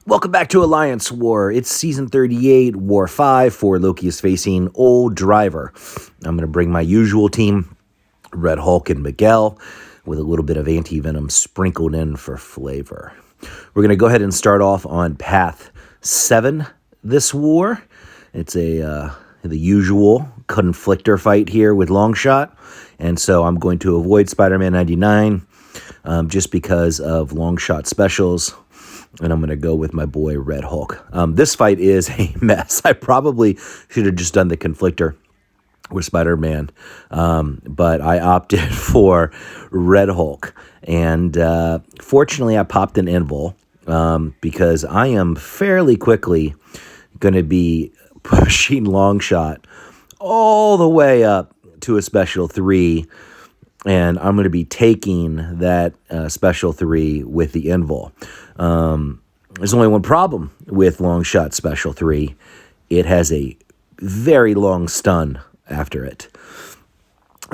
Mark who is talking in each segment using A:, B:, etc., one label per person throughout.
A: Welcome back to Alliance War. It's Season 38, War 5, for Loki is facing Old Driver. I'm going to bring my usual team, Red Hulk and Miguel, with a little bit of anti-venom sprinkled in for flavor. We're going to go ahead and start off on Path 7 this war. It's the usual conflictor fight here with Longshot, and so I'm going to avoid Spider-Man 99 just because of Longshot specials. And I'm going to go with my boy Red Hulk. This fight is a mess. I probably should have just done the conflictor with Spider-Man, but I opted for Red Hulk. And fortunately, I popped an invul because I am fairly quickly going to be pushing Longshot all the way up to a special 3. And I'm going to be taking that special 3 with the invul. There's only one problem with Longshot special 3. It has a very long stun after it.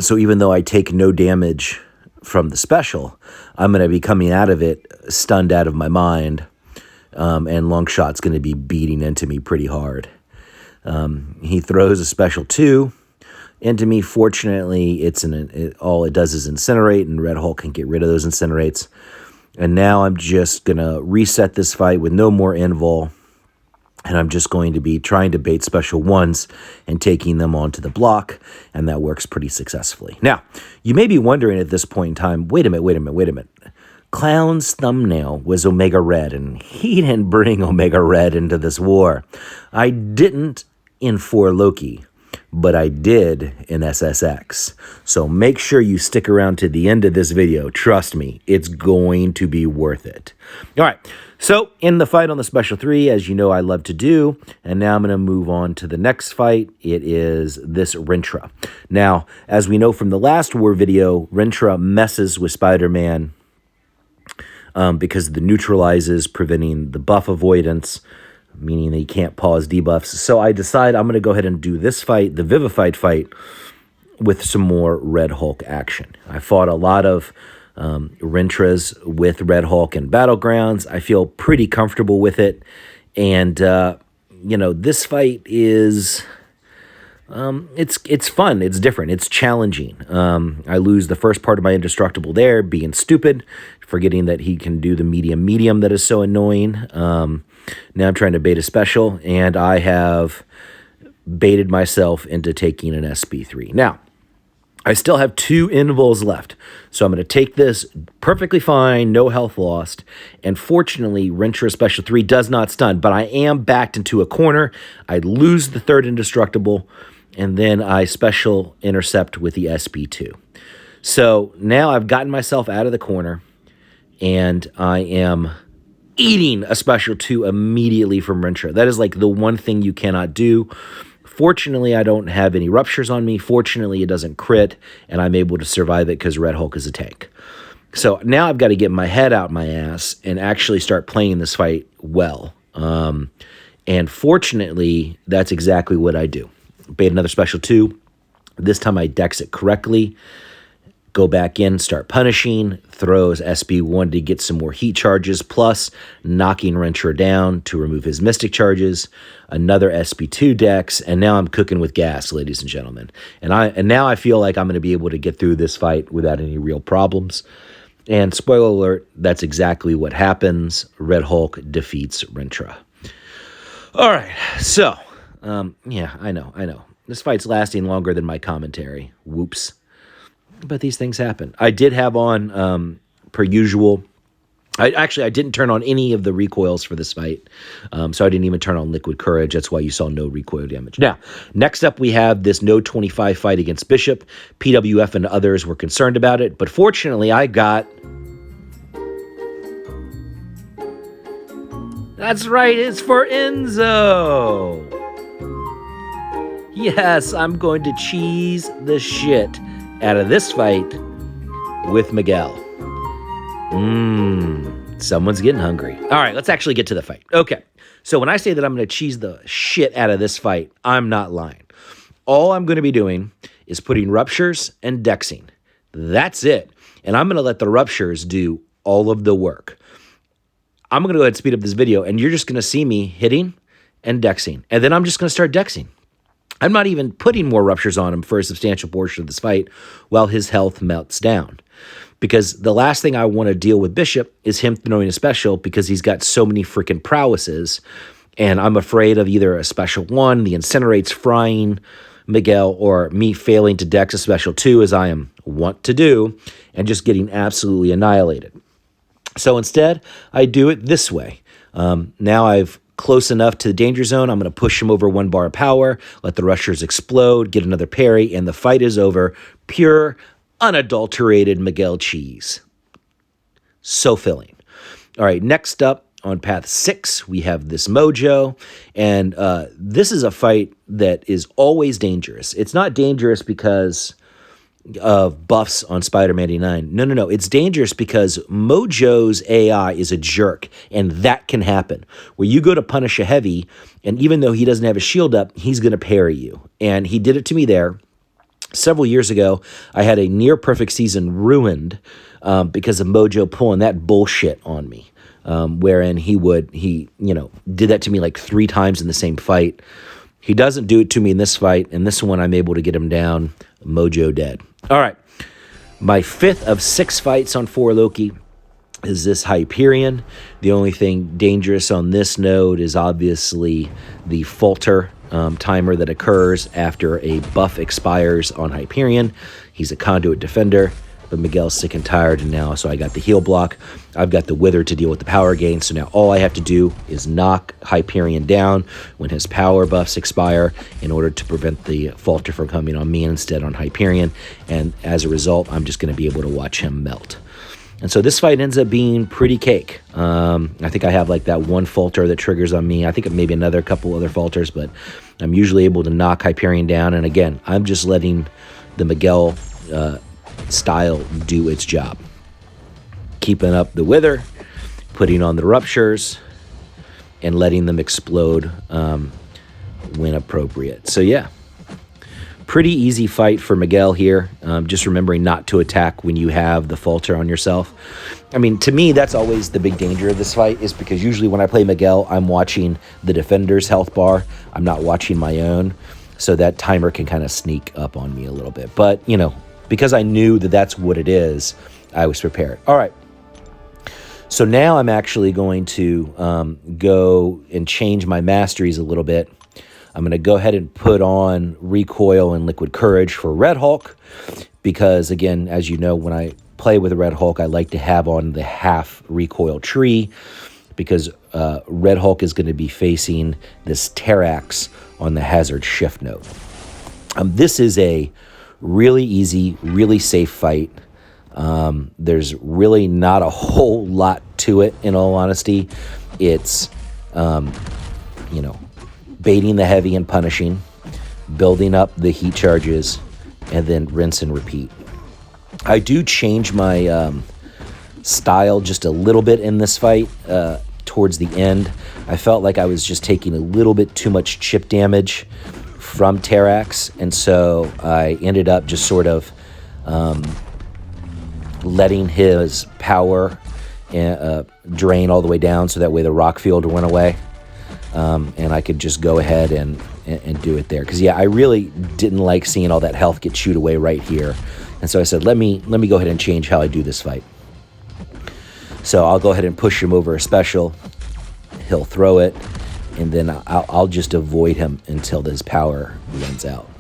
A: So even though I take no damage from the special, I'm going to be coming out of it stunned out of my mind. And Longshot's going to be beating into me pretty hard. He throws a special 2 into me. Fortunately, all it does is incinerate, and Red Hulk can get rid of those incinerates. And now I'm just going to reset this fight with no more invul, and I'm just going to be trying to bait special 1s and taking them onto the block, and that works pretty successfully. Now, you may be wondering at this point in time, wait a minute. Clown's thumbnail was Omega Red, and he didn't bring Omega Red into this war. I didn't in 4 Loki, but I did in SSX. So make sure you stick around to the end of this video. Trust me, it's going to be worth it. All right, so in the fight on the special 3, as you know I love to do, and now I'm going to move on to the next fight. It is this Rintrah. Now, as we know from the last war video, Rintrah messes with Spider-Man because of the neutralizes, preventing the buff avoidance, meaning that he can't pause debuffs. So I decide I'm going to go ahead and do this fight, the Vivified fight, with some more Red Hulk action. I fought a lot of Rintrahs with Red Hulk in Battlegrounds. I feel pretty comfortable with it. And, this fight is... it's fun. It's different. It's challenging. I lose the first part of my indestructible there, being stupid, forgetting that he can do the medium that is so annoying. Now I'm trying to bait a special, and I have baited myself into taking an SP3. Now, I still have 2 invuls left, so I'm going to take this perfectly fine, no health lost, and fortunately, Rintrah Special 3 does not stun, but I am backed into a corner. I lose the 3rd indestructible, and then I special intercept with the SP2. So now I've gotten myself out of the corner, and I am eating a special 2 immediately from Rintrah. That is like the one thing you cannot do. Fortunately, I don't have any ruptures on me. Fortunately, it doesn't crit, and I'm able to survive it because Red Hulk is a tank. So now I've got to get my head out my ass and actually start playing this fight well. And fortunately, that's exactly what I do. Bait another special 2. This time I dex it correctly. Go back in, start punishing, throws SB1 to get some more heat charges, plus knocking Rintrah down to remove his mystic charges, another SB2 dex, and now I'm cooking with gas, ladies and gentlemen. And now I feel like I'm going to be able to get through this fight without any real problems. And spoiler alert, that's exactly what happens. Red Hulk defeats Rintrah. All right, so, yeah, I know. This fight's lasting longer than my commentary. Whoops. But these things happen. I did have on, per usual, I didn't turn on any of the recoils for this fight, so I didn't even turn on Liquid Courage. That's why you saw no recoil damage. Now, next up we have this No 25 fight against Bishop. PWF and others were concerned about it, but fortunately I got... That's right, it's for Enzo! Yes, I'm going to cheese the shit out of this fight with Miguel. Someone's getting hungry. All right, let's actually get to the fight. Okay, so when I say that I'm going to cheese the shit out of this fight, I'm not lying. All I'm going to be doing is putting ruptures and dexing. That's it. And I'm going to let the ruptures do all of the work. I'm going to go ahead and speed up this video, and you're just going to see me hitting and dexing. And then I'm just going to start dexing. I'm not even putting more ruptures on him for a substantial portion of this fight while his health melts down. Because the last thing I want to deal with Bishop is him throwing a special because he's got so many freaking prowesses. And I'm afraid of either a special 1, the Incinerate's frying Miguel, or me failing to dex a special 2, as I am wont to do, and just getting absolutely annihilated. So instead, I do it this way. Now I've close enough to the danger zone. I'm going to push him over 1 bar of power, let the rushers explode, get another parry, and the fight is over. Pure, unadulterated Miguel cheese. So filling. All right, next up on path 6, we have this Mojo, and this is a fight that is always dangerous. It's not dangerous because of buffs on Spider-Man 89. No. It's dangerous because Mojo's AI is a jerk, and that can happen. Where you go to punish a heavy, and even though he doesn't have a shield up, he's going to parry you. And he did it to me there. Several years ago, I had a near-perfect season ruined because of Mojo pulling that bullshit on me. Wherein he did that to me like 3 times in the same fight. He doesn't do it to me in this fight, and this one I'm able to get him down. Mojo dead. All right. My 5th of 6 fights on 4 Loki is this Hyperion. The only thing dangerous on this node is obviously the falter timer that occurs after a buff expires on Hyperion. He's a conduit defender, but Miguel's sick and tired now, so I got the heal block. I've got the Wither to deal with the power gain, so now all I have to do is knock Hyperion down when his power buffs expire in order to prevent the falter from coming on me and instead on Hyperion, and as a result, I'm just going to be able to watch him melt. And so this fight ends up being pretty cake. I think I have like that 1 falter that triggers on me. I think maybe another couple other falters, but I'm usually able to knock Hyperion down, and again, I'm just letting the Miguel style do its job. Keeping up the Wither, putting on the ruptures, and letting them explode when appropriate. So yeah, pretty easy fight for Miguel here. Just remembering not to attack when you have the falter on yourself. I mean, to me, that's always the big danger of this fight, is because usually when I play Miguel, I'm watching the defender's health bar. I'm not watching my own. So that timer can kind of sneak up on me a little bit. But, because I knew that that's what it is, I was prepared. All right. So now I'm actually going to go and change my masteries a little bit. I'm going to go ahead and put on Recoil and Liquid Courage for Red Hulk because, again, as you know, when I play with Red Hulk, I like to have on the half Recoil tree because Red Hulk is going to be facing this Terrax on the Hazard Shift node. This is a really easy, really safe fight. There's really not a whole lot to it, in all honesty. It's, baiting the heavy and punishing, building up the heat charges, and then rinse and repeat. I do change my style just a little bit in this fight towards the end. I felt like I was just taking a little bit too much chip damage from Terrax, and so I ended up just sort of letting his power drain all the way down so that way the rock field went away. And I could just go ahead and do it there. Because, yeah, I really didn't like seeing all that health get chewed away right here. And so I said, let me go ahead and change how I do this fight. So I'll go ahead and push him over a special. He'll throw it. And then I'll just avoid him until his power runs out.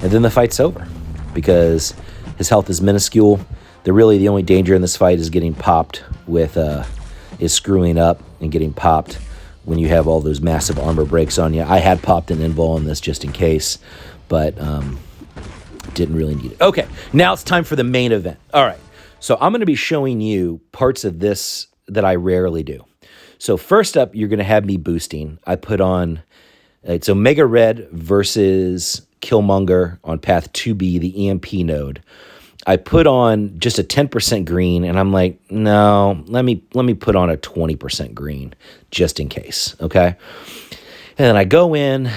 A: And then the fight's over. Because his health is minuscule. The only danger in this fight is getting popped with, is screwing up and getting popped when you have all those massive armor breaks on you. I had popped an invul on this just in case, but didn't really need it. Okay, now it's time for the main event. All right, so I'm going to be showing you parts of this that I rarely do. So first up, you're going to have me boosting. I put on, it's Omega Red versus Killmonger on path 2B, the EMP node. I put on just a 10% green, and I'm like, no, let me put on a 20% green just in case, okay? And then I go in,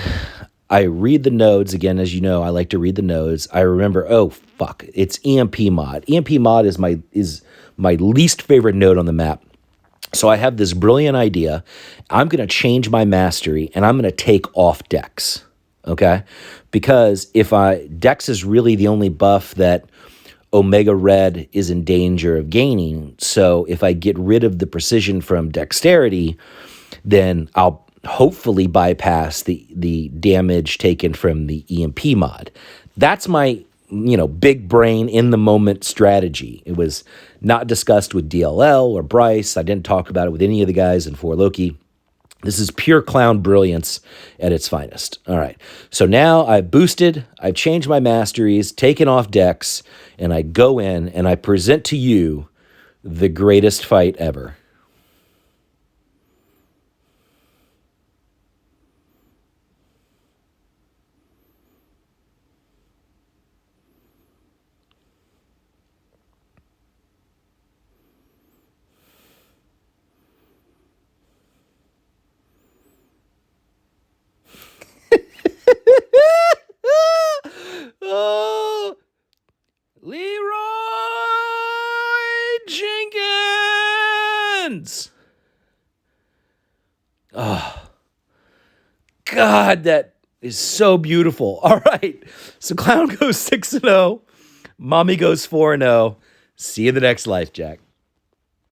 A: I read the nodes. Again, as you know, I like to read the nodes. I remember, oh, fuck, it's EMP mod. EMP mod is my least favorite node on the map. So I have this brilliant idea. I'm going to change my mastery and I'm going to take off Dex. Okay? Because Dex is really the only buff that Omega Red is in danger of gaining. So if I get rid of the precision from dexterity, then I'll hopefully bypass the damage taken from the EMP mod. That's my big brain in the moment strategy. It was not discussed with DLL or Bryce. I didn't talk about it with any of the guys in 4 Loki. This is pure clown brilliance at its finest. All right. So now I've boosted, I've changed my masteries, taken off Dex, and I go in and I present to you the greatest fight ever. Oh, Leroy Jenkins. Oh, God, that is so beautiful. All right. So Clown goes 6-0. Mommy goes 4-0. See you in the next life, Jack.